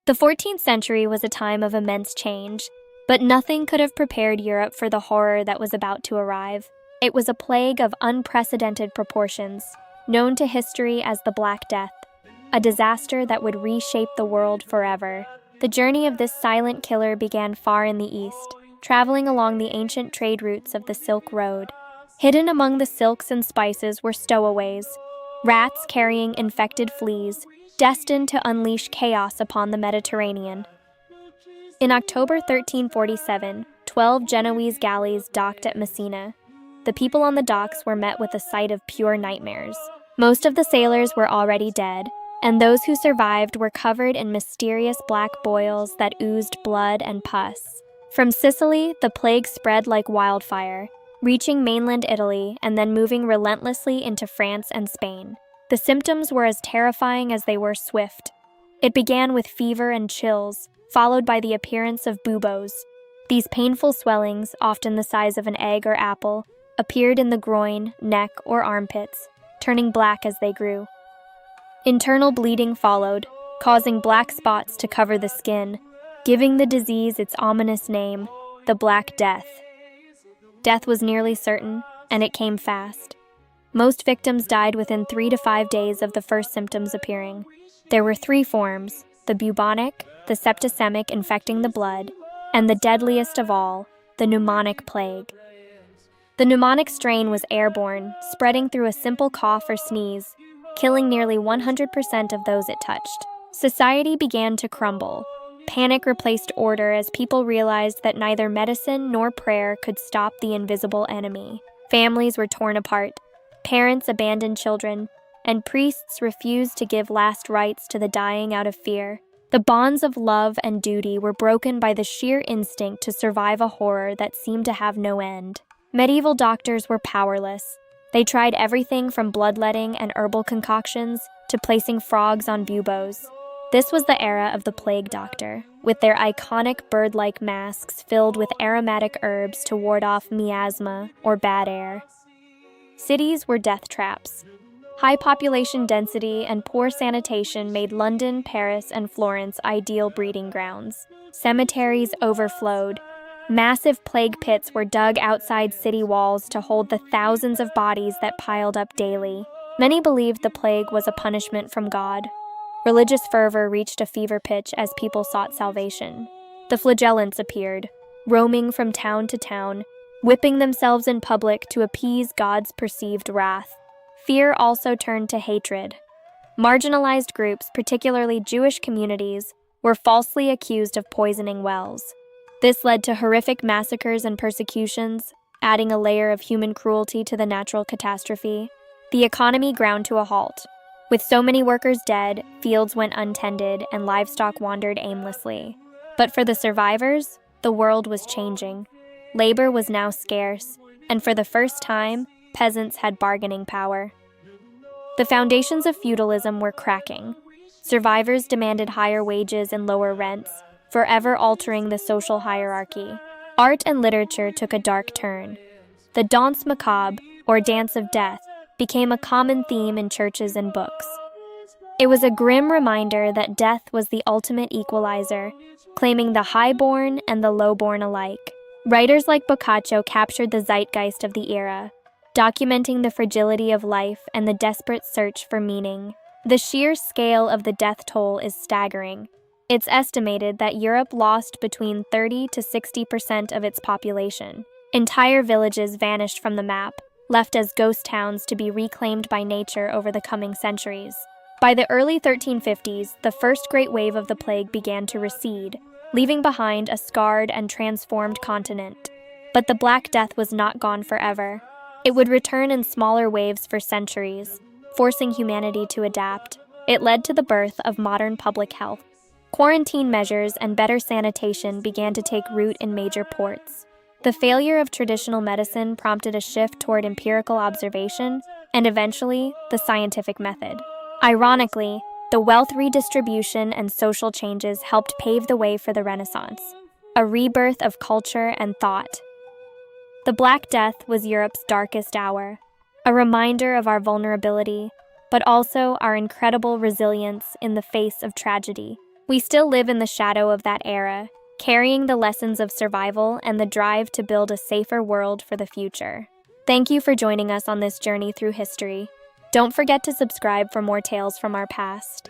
The 14th century was a time of immense change, but nothing could have prepared Europe for the horror that was about to arrive. It was a plague of unprecedented proportions, known to history as the Black Death, a disaster that would reshape the world forever. The journey of this silent killer began far in the east, traveling along the ancient trade routes of the Silk Road. Hidden among the silks and spices were stowaways, rats carrying infected fleas, destined to unleash chaos upon the Mediterranean. In October 1347, 12 Genoese galleys docked at Messina. The people on the docks were met with a sight of pure nightmares. Most of the sailors were already dead, and those who survived were covered in mysterious black boils that oozed blood and pus. From Sicily, the plague spread like wildfire, reaching mainland Italy and then moving relentlessly into France and Spain. The symptoms were as terrifying as they were swift. It began with fever and chills, followed by the appearance of buboes. These painful swellings, often the size of an egg or apple, appeared in the groin, neck, or armpits, turning black as they grew. Internal bleeding followed, causing black spots to cover the skin, giving the disease its ominous name, the Black Death. Death was nearly certain, and it came fast. Most victims died within 3 to 5 days of the first symptoms appearing. There were 3 forms: the bubonic, the septicemic infecting the blood, and the deadliest of all, the pneumonic plague. The pneumonic strain was airborne, spreading through a simple cough or sneeze, killing nearly 100% of those it touched. Society began to crumble. Panic replaced order as people realized that neither medicine nor prayer could stop the invisible enemy. Families were torn apart, parents abandoned children, and priests refused to give last rites to the dying out of fear. The bonds of love and duty were broken by the sheer instinct to survive a horror that seemed to have no end. Medieval doctors were powerless. They tried everything from bloodletting and herbal concoctions to placing frogs on buboes. This was the era of the plague doctor, with their iconic bird-like masks filled with aromatic herbs to ward off miasma or bad air. Cities were death traps. High population density and poor sanitation made London, Paris, and Florence ideal breeding grounds. Cemeteries overflowed. Massive plague pits were dug outside city walls to hold the thousands of bodies that piled up daily. Many believed the plague was a punishment from God. Religious fervor reached a fever pitch as people sought salvation. The flagellants appeared, roaming from town to town, whipping themselves in public to appease God's perceived wrath. Fear also turned to hatred. Marginalized groups, particularly Jewish communities, were falsely accused of poisoning wells. This led to horrific massacres and persecutions, adding a layer of human cruelty to the natural catastrophe. The economy ground to a halt. With so many workers dead, fields went untended and livestock wandered aimlessly. But for the survivors, the world was changing. Labor was now scarce, and for the first time, peasants had bargaining power. The foundations of feudalism were cracking. Survivors demanded higher wages and lower rents, forever altering the social hierarchy. Art and literature took a dark turn. The danse macabre, or dance of death, became a common theme in churches and books. It was a grim reminder that death was the ultimate equalizer, claiming the highborn and the lowborn alike. Writers like Boccaccio captured the zeitgeist of the era, documenting the fragility of life and the desperate search for meaning. The sheer scale of the death toll is staggering. It's estimated that Europe lost between 30 to 60% of its population. Entire villages vanished from the map, left as ghost towns to be reclaimed by nature over the coming centuries. By the early 1350s, the first great wave of the plague began to recede, leaving behind a scarred and transformed continent. But the Black Death was not gone forever. It would return in smaller waves for centuries, forcing humanity to adapt. It led to the birth of modern public health. Quarantine measures and better sanitation began to take root in major ports. The failure of traditional medicine prompted a shift toward empirical observation and eventually the scientific method. Ironically, the wealth redistribution and social changes helped pave the way for the Renaissance, a rebirth of culture and thought. The Black Death was Europe's darkest hour, a reminder of our vulnerability, but also our incredible resilience in the face of tragedy. We still live in the shadow of that era, carrying the lessons of survival and the drive to build a safer world for the future. Thank you for joining us on this journey through history. Don't forget to subscribe for more tales from our past.